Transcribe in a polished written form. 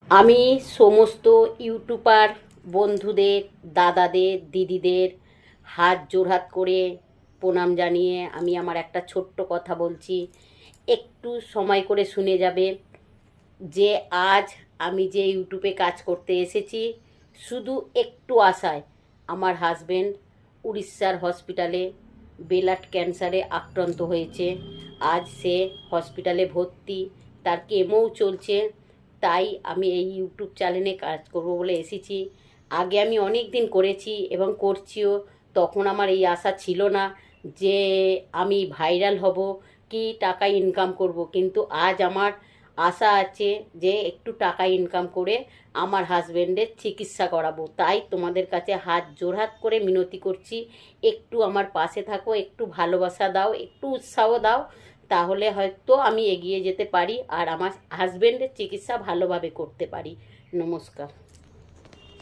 আমি সমস্ত ইউটিউবার বন্ধুদের, দাদাদের, দিদিদের হাত জোড়হাত করে প্রণাম জানিয়ে আমি আমার একটা ছোট্ট কথা বলছি। একটু সময় করে শুনে যাবে। যে আজ আমি যে ইউটিউবে কাজ করতে এসেছি, শুধু একটু আশায় আমার হাজবেন্ড উড়িষ্যার হসপিটালে ব্লাড ক্যান্সারে আক্রান্ত হয়েছে। আজ সে হসপিটালে ভর্তি, তার কেমোও চলছে। তাই আমি এই ইউটিউব চ্যানেলে কাজ করব বলে এসেছি। আগে আমি অনেক দিন করেছি এবং করছিও। তখন আমার এই আশা ছিল না যে আমি ভাইরাল হব কি টাকা ইনকাম করব, কিন্তু আজ আমার আশা আছে যে একটু টাকা ইনকাম করে আমার হাজবেন্ডের চিকিৎসা করাবো। তাই তোমাদের কাছে হাত জোড়হাত করে মিনতি করছি, একটু আমার পাশে থাকো, একটু ভালোবাসা দাও, একটু উৎসাহ দাও। তাহলে হয়তো আমি এগিয়ে যেতে পারি আর আমার হাজবেন্ডের চিকিৎসা ভালোভাবে করতে পারি। নমস্কার।